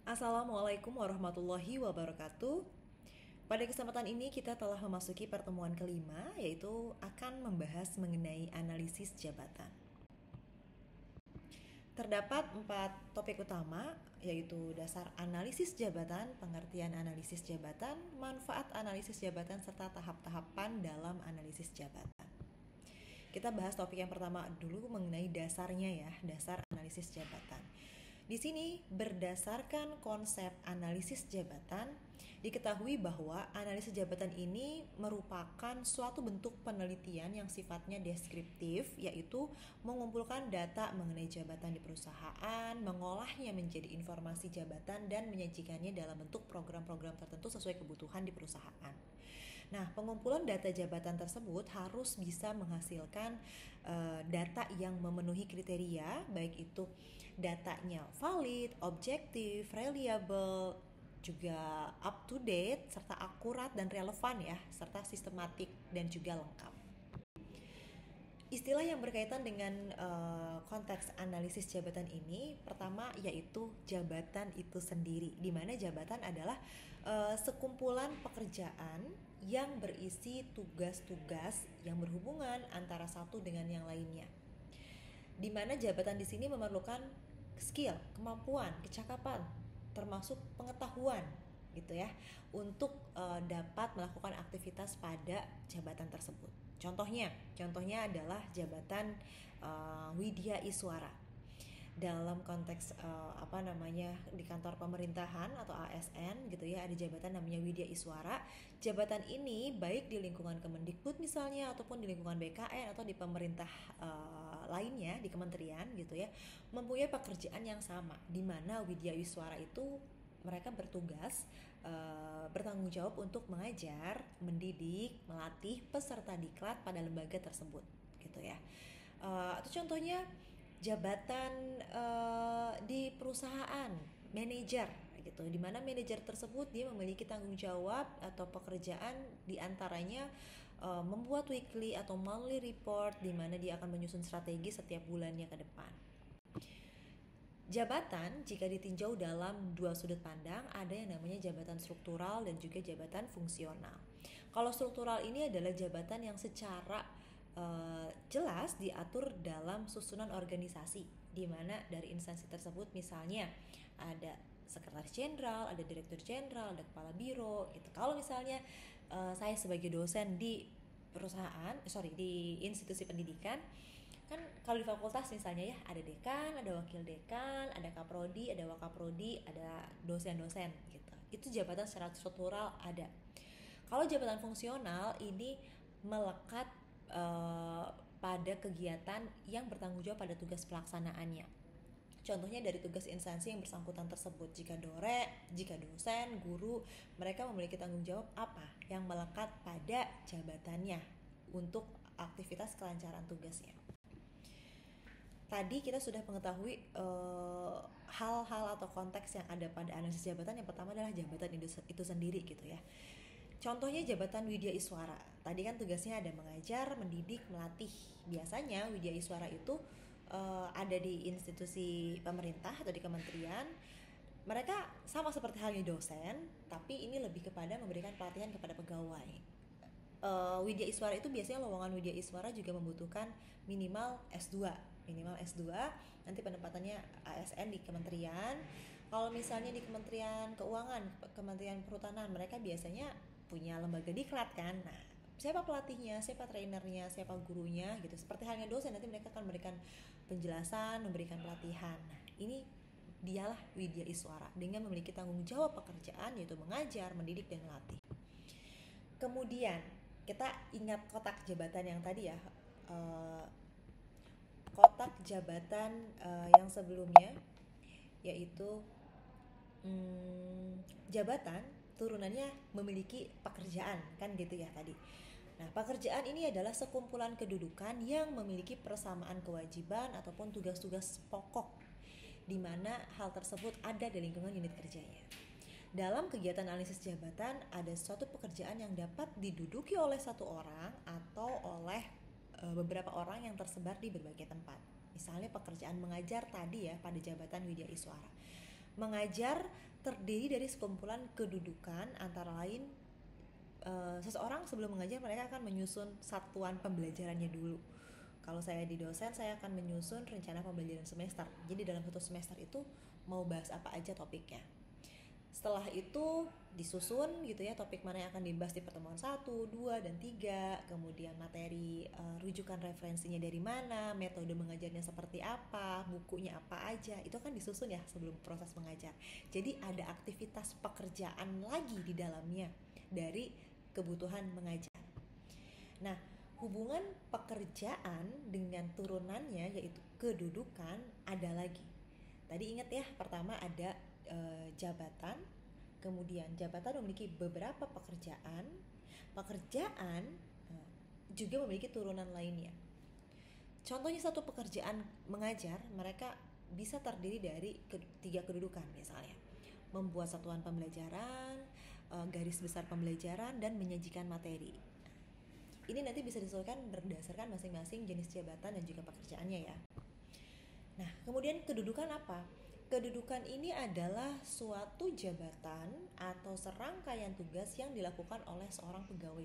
Assalamualaikum warahmatullahi wabarakatuh. Pada kesempatan ini kita telah memasuki pertemuan kelima, yaitu akan membahas mengenai analisis jabatan. Terdapat 4 topik utama, yaitu dasar analisis jabatan, pengertian analisis jabatan, manfaat analisis jabatan, serta tahap-tahapan dalam analisis jabatan. Kita bahas topik yang pertama dulu mengenai dasarnya ya, dasar analisis jabatan. Di sini berdasarkan konsep analisis jabatan, diketahui bahwa analisis jabatan ini merupakan suatu bentuk penelitian yang sifatnya deskriptif, yaitu mengumpulkan data mengenai jabatan di perusahaan, mengolahnya menjadi informasi jabatan, dan menyajikannya dalam bentuk program-program tertentu sesuai kebutuhan di perusahaan. Nah, pengumpulan data jabatan tersebut harus bisa menghasilkan data yang memenuhi kriteria, baik itu datanya valid, objektif, reliable, juga up to date, serta akurat dan relevan ya, serta sistematik dan juga lengkap. Istilah yang berkaitan dengan konteks analisis jabatan ini, pertama yaitu jabatan itu sendiri, di mana jabatan adalah sekumpulan pekerjaan yang berisi tugas-tugas yang berhubungan antara satu dengan yang lainnya. Di mana jabatan di sini memerlukan skill, kemampuan, kecakapan, termasuk pengetahuan gitu ya, untuk dapat melakukan aktivitas pada jabatan tersebut. Contohnya adalah jabatan Widya Iswara. Dalam konteks di kantor pemerintahan atau ASN gitu ya, ada jabatan namanya Widya Iswara. Jabatan ini baik di lingkungan Kemendikbud misalnya, ataupun di lingkungan BKN atau di pemerintah lainnya, di kementerian gitu ya, mempunyai pekerjaan yang sama, di mana Widya Iswara itu mereka bertugas bertanggung jawab untuk mengajar, mendidik, melatih peserta diklat pada lembaga tersebut gitu ya. Atau contohnya jabatan di perusahaan, manajer gitu, di mana manajer tersebut dia memiliki tanggung jawab atau pekerjaan diantaranya membuat weekly atau monthly report, di mana dia akan menyusun strategi setiap bulannya ke depan. Jabatan jika ditinjau dalam dua sudut pandang, ada yang namanya jabatan struktural dan juga jabatan fungsional. Kalau struktural ini adalah jabatan yang secara jelas diatur dalam susunan organisasi, di mana dari instansi tersebut misalnya ada sekretaris jenderal, ada direktur jenderal, ada kepala biro gitu. Kalau misalnya saya sebagai dosen di di institusi pendidikan, kan kalau di fakultas misalnya ya, ada dekan, ada wakil dekan, ada kaprodi, ada wakaprodi, ada dosen-dosen gitu. Itu jabatan secara struktural ada. Kalau jabatan fungsional ini melekat pada kegiatan yang bertanggung jawab pada tugas pelaksanaannya. Contohnya dari tugas instansi yang bersangkutan tersebut. Jika dosen, guru, mereka memiliki tanggung jawab apa yang melekat pada jabatannya untuk aktivitas kelancaran tugasnya. Tadi kita sudah mengetahui hal-hal atau konteks yang ada pada analisis jabatan. Yang pertama adalah jabatan itu sendiri gitu ya. Contohnya jabatan Widya Iswara. Tadi kan tugasnya ada mengajar, mendidik, melatih. Biasanya Widya Iswara itu ada di institusi pemerintah atau di kementerian. Mereka sama seperti halnya dosen, tapi ini lebih kepada memberikan pelatihan kepada pegawai. Widya Iswara itu biasanya lowongan Widya Iswara juga membutuhkan minimal S2. Nanti penempatannya ASN di kementerian. Kalau misalnya di Kementerian Keuangan, Kementerian Perhutanan, mereka biasanya punya lembaga diklat kan. Nah, siapa pelatihnya, siapa trainernya, siapa gurunya gitu. Seperti halnya dosen, nanti mereka akan memberikan penjelasan, memberikan pelatihan. Nah, ini dialah Widya Iswara dengan memiliki tanggung jawab pekerjaan, yaitu mengajar, mendidik, dan melatih. Kemudian kita ingat kotak jabatan yang tadi ya, kotak jabatan yang sebelumnya, yaitu jabatan turunannya memiliki pekerjaan kan gitu ya tadi. Nah, pekerjaan ini adalah sekumpulan kedudukan yang memiliki persamaan kewajiban ataupun tugas-tugas pokok, di mana hal tersebut ada di lingkungan unit kerjanya. Dalam kegiatan analisis jabatan, ada suatu pekerjaan yang dapat diduduki oleh satu orang atau oleh beberapa orang yang tersebar di berbagai tempat. Misalnya pekerjaan mengajar tadi ya pada jabatan Widya Iswara. Mengajar terdiri dari sekumpulan kedudukan, antara lain seseorang sebelum mengajar mereka akan menyusun satuan pembelajarannya dulu. Kalau saya di dosen, saya akan menyusun rencana pembelajaran semester. Jadi dalam satu semester itu mau bahas apa aja topiknya. Setelah itu disusun gitu ya, topik mana yang akan dibahas di pertemuan 1, 2, dan 3. Kemudian materi, rujukan referensinya dari mana, metode mengajarnya seperti apa, bukunya apa aja. Itu kan disusun ya sebelum proses mengajar. Jadi ada aktivitas pekerjaan lagi di dalamnya dari kebutuhan mengajar. Nah, hubungan pekerjaan dengan turunannya yaitu kedudukan ada lagi. Tadi ingat ya, pertama ada jabatan, kemudian jabatan memiliki beberapa pekerjaan, pekerjaan juga memiliki turunan lainnya. Contohnya satu pekerjaan mengajar, mereka bisa terdiri dari 3 kedudukan misalnya. Membuat satuan pembelajaran, garis besar pembelajaran, dan menyajikan materi. Ini nanti bisa disesuaikan berdasarkan masing-masing jenis jabatan dan juga pekerjaannya ya. Nah, kemudian kedudukan apa? Kedudukan ini adalah suatu jabatan atau serangkaian tugas yang dilakukan oleh seorang pegawai.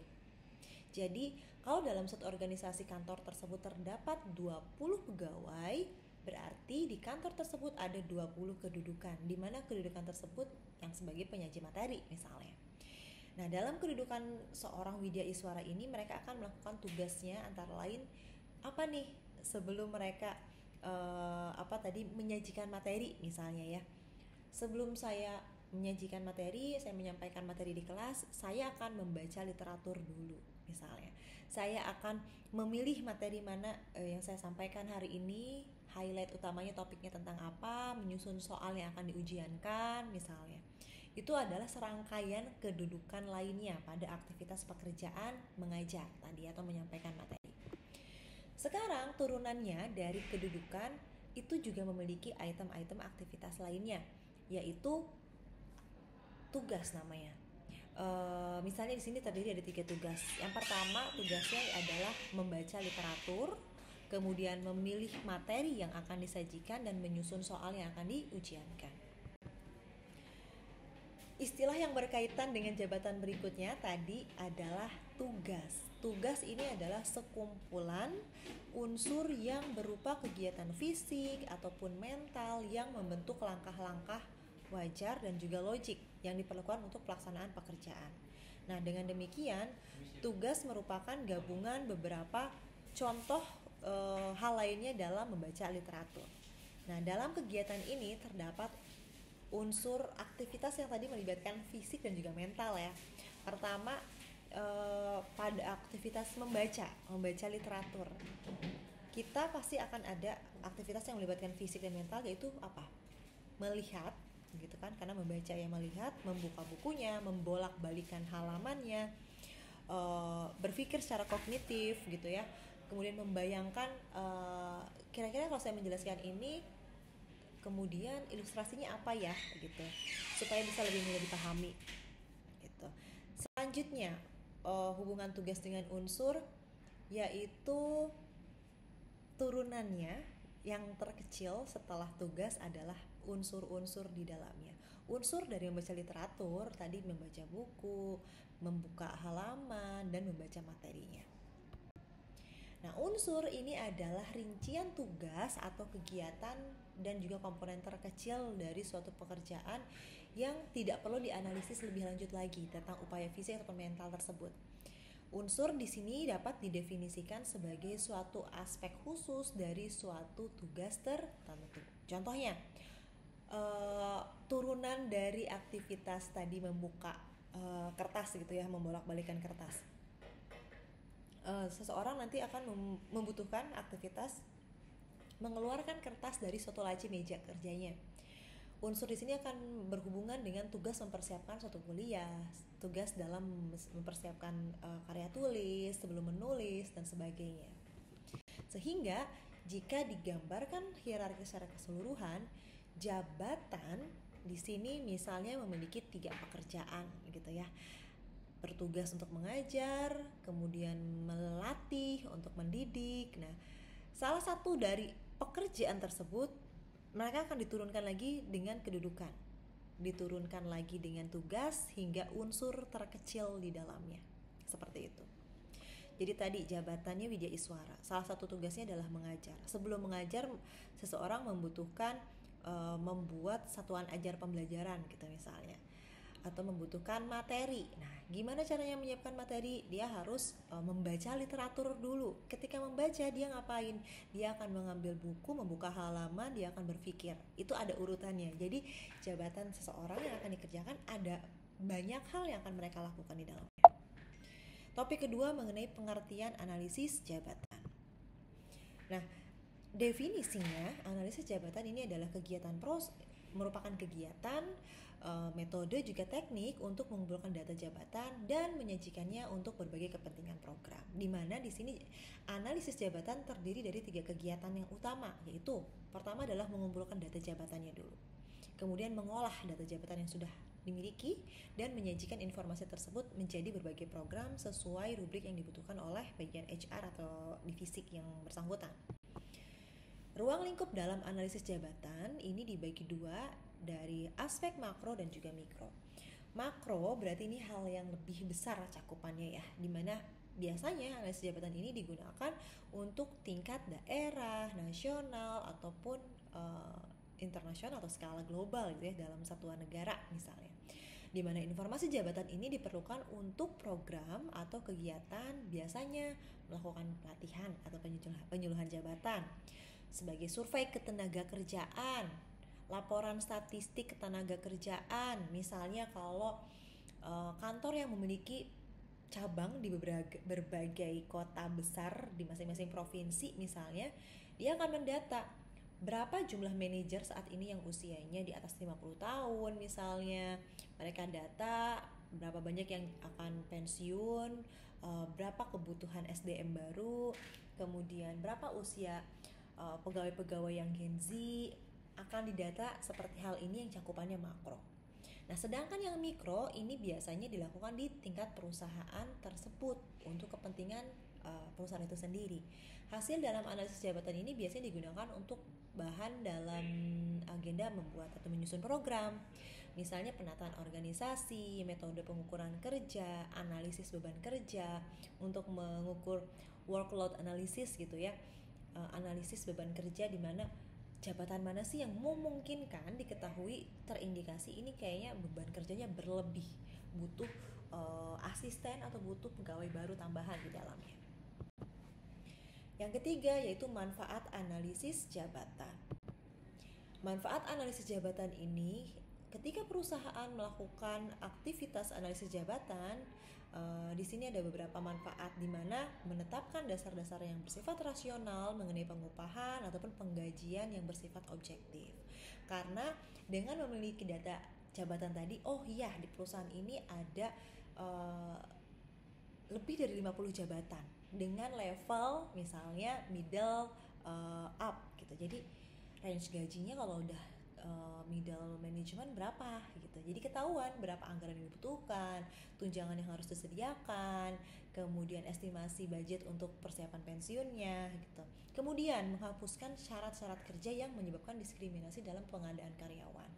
Jadi, kalau dalam satu organisasi kantor tersebut terdapat 20 pegawai, berarti di kantor tersebut ada 20 kedudukan, di mana kedudukan tersebut yang sebagai penyaji materi misalnya. Nah, dalam kedudukan seorang widya iswara ini, mereka akan melakukan tugasnya antara lain apa nih sebelum mereka menyajikan materi misalnya ya. Sebelum saya menyajikan materi, saya menyampaikan materi di kelas, saya akan membaca literatur dulu misalnya. Saya akan memilih materi mana yang saya sampaikan hari ini, highlight utamanya topiknya tentang apa, menyusun soal yang akan diujiankan misalnya. Itu adalah serangkaian kedudukan lainnya pada aktivitas pekerjaan mengajar tadi atau menyampaikan materi. Sekarang turunannya dari kedudukan itu juga memiliki item-item aktivitas lainnya, yaitu tugas namanya. Misalnya di sini terdiri ada 3 tugas. Yang pertama tugasnya adalah membaca literatur, kemudian memilih materi yang akan disajikan dan menyusun soal yang akan diujiankan. Istilah yang berkaitan dengan jabatan berikutnya tadi adalah tugas. Tugas ini adalah sekumpulan unsur yang berupa kegiatan fisik ataupun mental yang membentuk langkah-langkah wajar dan juga logik yang diperlukan untuk pelaksanaan pekerjaan. Nah, dengan demikian, tugas merupakan gabungan beberapa contoh hal lainnya dalam membaca literatur. Nah, dalam kegiatan ini terdapat unsur aktivitas yang tadi melibatkan fisik dan juga mental ya. Pertama, pada aktivitas membaca literatur, kita pasti akan ada aktivitas yang melibatkan fisik dan mental, yaitu apa? Melihat, gitu kan? Karena membaca ya melihat, membuka bukunya, membolak-balikan halamannya, berpikir secara kognitif, gitu ya. Kemudian membayangkan, kira-kira kalau saya menjelaskan ini, kemudian ilustrasinya apa ya, gitu, supaya bisa lebih mudah dipahami. Gitu. Selanjutnya, hubungan tugas dengan unsur, yaitu turunannya yang terkecil setelah tugas adalah unsur-unsur di dalamnya. Unsur dari membaca literatur tadi membaca buku, membuka halaman, dan membaca materinya. Nah, unsur ini adalah rincian tugas atau kegiatan dan juga komponen terkecil dari suatu pekerjaan yang tidak perlu dianalisis lebih lanjut lagi tentang upaya fisik atau mental tersebut. Unsur di sini dapat didefinisikan sebagai suatu aspek khusus dari suatu tugas tertentu. Contohnya, turunan dari aktivitas tadi membuka kertas gitu ya, membolak-balikan kertas. Seseorang nanti akan membutuhkan aktivitas mengeluarkan kertas dari suatu laci meja kerjanya. Unsur di sini akan berhubungan dengan tugas mempersiapkan suatu kuliah, tugas dalam mempersiapkan karya tulis, sebelum menulis, dan sebagainya. Sehingga jika digambarkan hierarki secara keseluruhan, jabatan di sini misalnya memiliki 3 pekerjaan gitu ya. Bertugas untuk mengajar, kemudian melatih untuk mendidik. Nah, salah satu dari pekerjaan tersebut mereka akan diturunkan lagi dengan kedudukan, diturunkan lagi dengan tugas hingga unsur terkecil di dalamnya. Seperti itu. Jadi tadi jabatannya Widya Iswara, salah satu tugasnya adalah mengajar. Sebelum mengajar, seseorang membutuhkan membuat satuan ajar pembelajaran gitu misalnya, atau membutuhkan materi. Nah, gimana caranya menyiapkan materi? Dia harus membaca literatur dulu. Ketika membaca, dia ngapain? Dia akan mengambil buku, membuka halaman, dia akan berpikir. Itu ada urutannya. Jadi jabatan seseorang yang akan dikerjakan ada banyak hal yang akan mereka lakukan di dalamnya. Topik kedua mengenai pengertian analisis jabatan. Nah, definisinya analisis jabatan ini adalah merupakan kegiatan, metode juga teknik untuk mengumpulkan data jabatan dan menyajikannya untuk berbagai kepentingan program. Di mana di sini analisis jabatan terdiri dari 3 kegiatan yang utama, yaitu pertama adalah mengumpulkan data jabatannya dulu. Kemudian mengolah data jabatan yang sudah dimiliki dan menyajikan informasi tersebut menjadi berbagai program sesuai rubrik yang dibutuhkan oleh bagian HR atau divisi yang bersangkutan. Ruang lingkup dalam analisis jabatan ini dibagi dua, dari aspek makro dan juga mikro. Makro berarti ini hal yang lebih besar cakupannya ya, dimana biasanya analisis jabatan ini digunakan untuk tingkat daerah, nasional, ataupun internasional atau skala global gitu ya, dalam satuan negara misalnya, di mana informasi jabatan ini diperlukan untuk program atau kegiatan, biasanya melakukan pelatihan atau penyuluhan jabatan, sebagai survei ketenaga kerjaan, laporan statistik ketenaga kerjaan. Misalnya kalau kantor yang memiliki cabang di berbagai kota besar di masing-masing provinsi misalnya, dia akan mendata berapa jumlah manajer saat ini yang usianya di atas 50 tahun misalnya. Mereka data berapa banyak yang akan pensiun, berapa kebutuhan SDM baru, kemudian berapa usia pegawai-pegawai yang Gen Z, akan didata seperti hal ini yang cakupannya makro. Nah, sedangkan yang mikro ini biasanya dilakukan di tingkat perusahaan tersebut untuk kepentingan perusahaan itu sendiri. Hasil dalam analisis jabatan ini biasanya digunakan untuk bahan dalam agenda membuat atau menyusun program. Misalnya penataan organisasi, metode pengukuran kerja, analisis beban kerja, untuk mengukur workload analysis gitu ya. Analisis beban kerja di mana jabatan mana sih yang memungkinkan diketahui terindikasi ini kayaknya beban kerjanya berlebih, butuh asisten atau butuh pegawai baru tambahan di dalamnya. Yang ketiga yaitu manfaat analisis jabatan. Manfaat analisis jabatan ini, ketika perusahaan melakukan aktivitas analisis jabatan, di sini ada beberapa manfaat, di mana menetapkan dasar-dasar yang bersifat rasional mengenai pengupahan ataupun penggajian yang bersifat objektif. Karena dengan memiliki data jabatan tadi, oh iya di perusahaan ini ada lebih dari 50 jabatan dengan level misalnya middle up gitu. Jadi range gajinya kalau udah middle management berapa gitu. Jadi ketahuan berapa anggaran yang dibutuhkan, tunjangan yang harus disediakan, kemudian estimasi budget untuk persiapan pensiunnya gitu. Kemudian menghapuskan syarat-syarat kerja yang menyebabkan diskriminasi dalam pengadaan karyawan.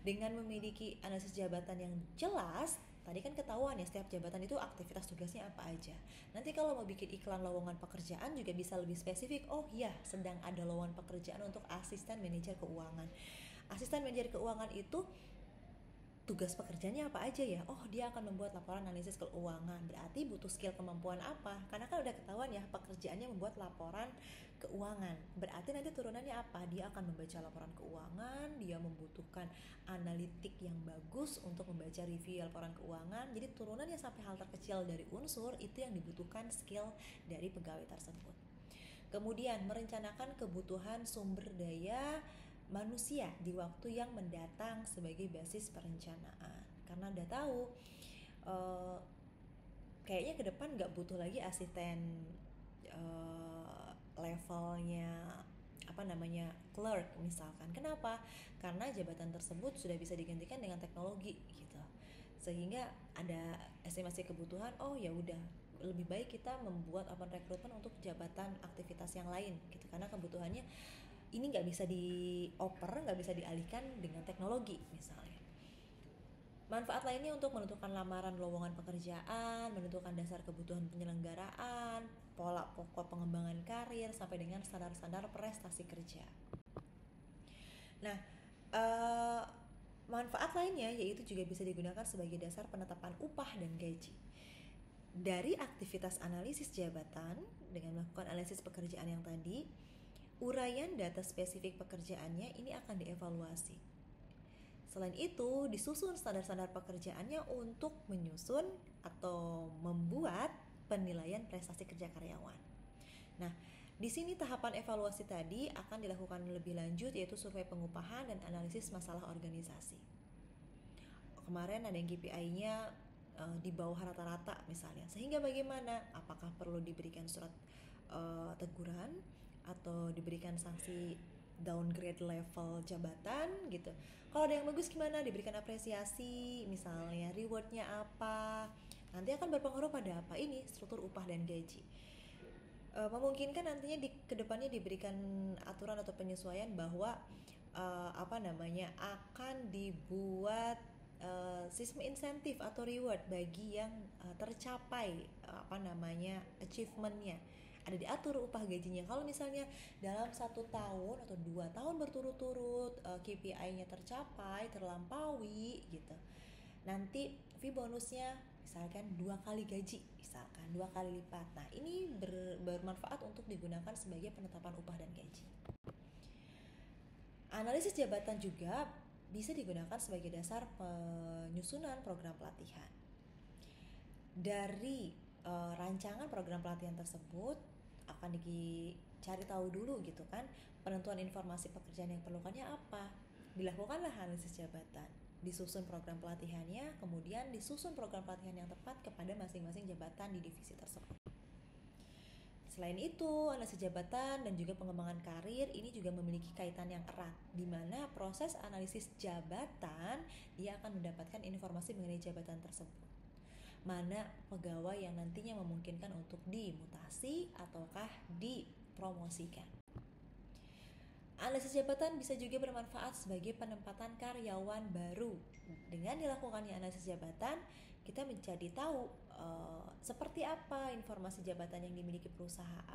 Dengan memiliki analisis jabatan yang jelas, tadi kan ketahuan ya setiap jabatan itu aktivitas tugasnya apa aja. Nanti kalau mau bikin iklan lowongan pekerjaan juga bisa lebih spesifik. Oh iya, sedang ada lowongan pekerjaan untuk asisten manajer keuangan. Asisten manajer keuangan itu tugas pekerjaannya apa aja ya? Oh, dia akan membuat laporan analisis keuangan. Berarti butuh skill kemampuan apa? Karena kan udah ketahuan ya pekerjaannya membuat laporan keuangan. Berarti nanti turunannya apa? Dia akan membaca laporan keuangan, dia membutuhkan analitik yang bagus untuk membaca review laporan keuangan. Jadi turunannya sampai hal terkecil dari unsur itu yang dibutuhkan skill dari pegawai tersebut. Kemudian merencanakan kebutuhan sumber daya manusia di waktu yang mendatang sebagai basis perencanaan. Karena udah tahu kayaknya ke depan nggak butuh lagi asisten levelnya clerk misalkan. Kenapa? Karena jabatan tersebut sudah bisa digantikan dengan teknologi gitu. Sehingga ada estimasi kebutuhan, oh ya udah lebih baik kita membuat open recruitment untuk jabatan aktivitas yang lain gitu, karena kebutuhannya ini nggak bisa dioper, nggak bisa dialihkan dengan teknologi misalnya. Manfaat lainnya untuk menentukan lamaran lowongan pekerjaan, menentukan dasar kebutuhan penyelenggaraan, pola pokok pengembangan karir, sampai dengan standar-standar prestasi kerja. Nah, eh, manfaat lainnya yaitu juga bisa digunakan sebagai dasar penetapan upah dan gaji. Dari aktivitas analisis jabatan dengan melakukan analisis pekerjaan yang tadi, uraian data spesifik pekerjaannya ini akan dievaluasi. Selain itu, disusun standar-standar pekerjaannya untuk menyusun atau membuat penilaian prestasi kerja karyawan. Nah, di sini tahapan evaluasi tadi akan dilakukan lebih lanjut, yaitu survei pengupahan dan analisis masalah organisasi. Kemarin ada yang KPI-nya di bawah rata-rata misalnya, sehingga bagaimana? Apakah perlu diberikan surat teguran atau diberikan sanksi downgrade level jabatan gitu. Kalau ada yang bagus gimana? Diberikan apresiasi, misalnya rewardnya apa? Nanti akan berpengaruh pada apa? Ini struktur upah dan gaji. Memungkinkan nantinya kedepannya diberikan aturan atau penyesuaian bahwa akan dibuat sistem insentif atau reward bagi yang tercapai achievementnya, ada diatur upah gajinya. Kalau misalnya dalam 1 tahun atau 2 tahun berturut-turut KPI-nya tercapai, terlampaui gitu, nanti fee bonusnya misalkan 2 kali gaji, misalkan 2 kali lipat. Nah, ini bermanfaat untuk digunakan sebagai penetapan upah dan gaji. Analisis jabatan juga bisa digunakan sebagai dasar penyusunan program pelatihan. Dari rancangan program pelatihan tersebut akan dicari tahu dulu gitu kan, penentuan informasi pekerjaan yang perlukannya apa. Dilakukanlah analisis jabatan, disusun program pelatihannya, kemudian disusun program pelatihan yang tepat kepada masing-masing jabatan di divisi tersebut. Selain itu, analisis jabatan dan juga pengembangan karir ini juga memiliki kaitan yang erat, di mana proses analisis jabatan dia akan mendapatkan informasi mengenai jabatan tersebut. Mana pegawai yang nantinya memungkinkan untuk dimutasi ataukah dipromosikan. Analisis jabatan bisa juga bermanfaat sebagai penempatan karyawan baru. Dengan dilakukannya analisis jabatan, kita menjadi tahu seperti apa informasi jabatan yang dimiliki perusahaan.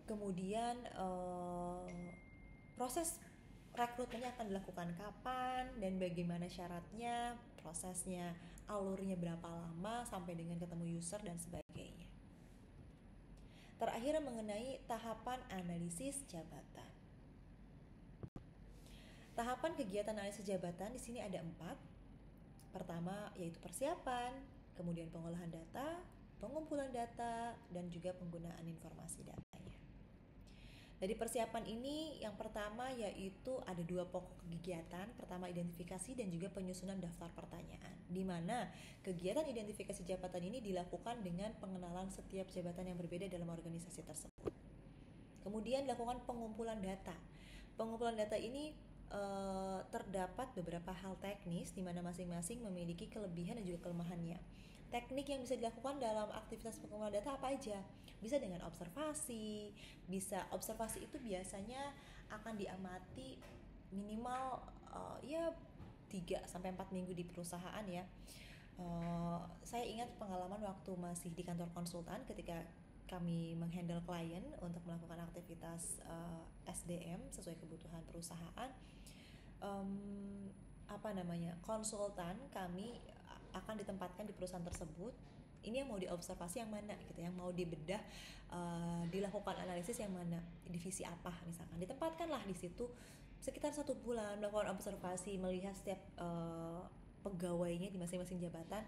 Kemudian proses rekrutmennya akan dilakukan kapan dan bagaimana syaratnya, prosesnya, alurnya berapa lama sampai dengan ketemu user dan sebagainya. Terakhir mengenai tahapan analisis jabatan. Tahapan kegiatan analisis jabatan di sini ada 4. Pertama yaitu persiapan, kemudian pengolahan data, pengumpulan data, dan juga penggunaan informasi datanya. Dari persiapan ini yang pertama yaitu ada 2 pokok kegiatan. Pertama identifikasi dan juga penyusunan daftar pertanyaan, di mana kegiatan identifikasi jabatan ini dilakukan dengan pengenalan setiap jabatan yang berbeda dalam organisasi tersebut. Kemudian dilakukan pengumpulan data. Pengumpulan data ini terdapat beberapa hal teknis di mana masing-masing memiliki kelebihan dan juga kelemahannya. Teknik yang bisa dilakukan dalam aktivitas pengumpulan data apa aja? Bisa dengan observasi. Observasi itu biasanya akan diamati minimal 3-4 minggu di perusahaan ya. Saya ingat pengalaman waktu masih di kantor konsultan ketika kami menghandle klien untuk melakukan aktivitas SDM sesuai kebutuhan perusahaan. Konsultan kami akan ditempatkan di perusahaan tersebut. Ini yang mau diobservasi yang mana gitu, yang mau dibedah, dilakukan analisis yang mana, divisi apa misalkan. Ditempatkanlah di situ sekitar 1 bulan melakukan observasi, melihat setiap pegawainya di masing-masing jabatan,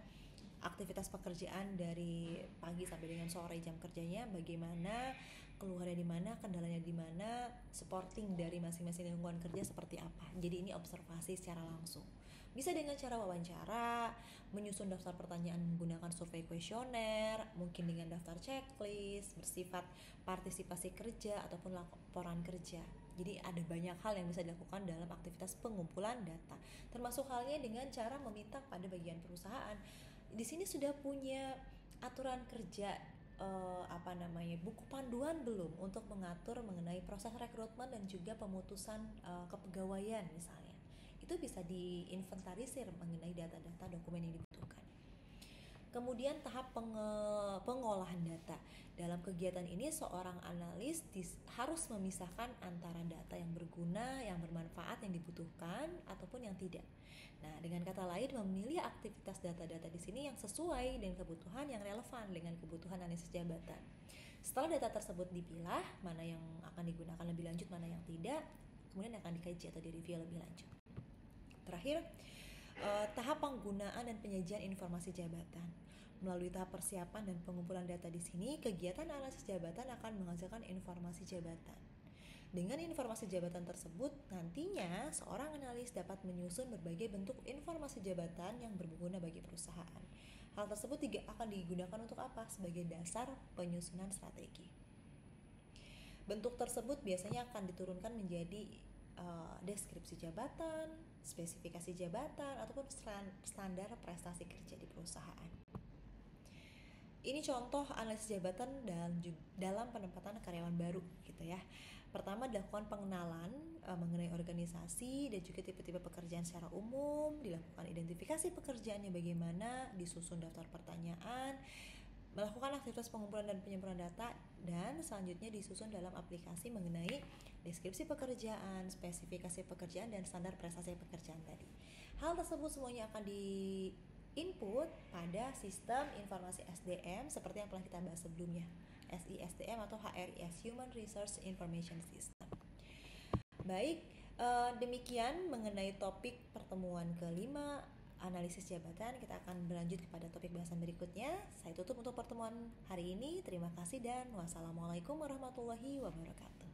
aktivitas pekerjaan dari pagi sampai dengan sore jam kerjanya bagaimana, keluarnya di mana, kendalanya di mana, supporting dari masing-masing lingkungan kerja seperti apa. Jadi ini observasi secara langsung. Bisa dengan cara wawancara, menyusun daftar pertanyaan menggunakan survei kuesioner, mungkin dengan daftar checklist, bersifat partisipasi kerja ataupun laporan kerja. Jadi ada banyak hal yang bisa dilakukan dalam aktivitas pengumpulan data. Termasuk halnya dengan cara meminta pada bagian perusahaan. Di sini sudah punya aturan kerja buku panduan belum untuk mengatur mengenai proses rekrutmen dan juga pemutusan kepegawaian misalnya. Itu bisa diinventarisir mengenai data-data dokumen yang dibutuhkan. Kemudian tahap pengolahan data. Dalam kegiatan ini seorang analis harus memisahkan antara data yang berguna, yang bermanfaat, yang dibutuhkan ataupun yang tidak. Nah, dengan kata lain memilih aktivitas data-data di sini yang sesuai dengan kebutuhan, yang relevan dengan kebutuhan analisis jabatan. Setelah data tersebut dipilah, mana yang akan digunakan lebih lanjut, mana yang tidak, kemudian akan dikaji atau direview lebih lanjut. Terakhir, tahap penggunaan dan penyajian informasi jabatan. Melalui tahap persiapan dan pengumpulan data di sini, kegiatan analisis jabatan akan menghasilkan informasi jabatan. Dengan informasi jabatan tersebut, nantinya seorang analis dapat menyusun berbagai bentuk informasi jabatan yang berguna bagi perusahaan. Hal tersebut akan digunakan untuk apa? Sebagai dasar penyusunan strategi. Bentuk tersebut biasanya akan diturunkan menjadi deskripsi jabatan, spesifikasi jabatan, ataupun standar prestasi kerja di perusahaan. Ini contoh analisis jabatan dalam penempatan karyawan baru gitu ya. Pertama, dilakukan pengenalan mengenai organisasi dan juga tipe-tipe pekerjaan secara umum, dilakukan identifikasi pekerjaannya bagaimana, disusun daftar pertanyaan, melakukan aktivitas pengumpulan dan penyempurnaan data, dan selanjutnya disusun dalam aplikasi mengenai deskripsi pekerjaan, spesifikasi pekerjaan, dan standar prestasi pekerjaan tadi. Hal tersebut semuanya akan input pada sistem informasi SDM seperti yang pernah kita bahas sebelumnya, SISDM atau HRIS, Human Resource Information System. Baik, demikian mengenai topik pertemuan kelima analisis jabatan. Kita akan berlanjut kepada topik bahasan berikutnya. Saya tutup untuk pertemuan hari ini. Terima kasih dan wassalamualaikum warahmatullahi wabarakatuh.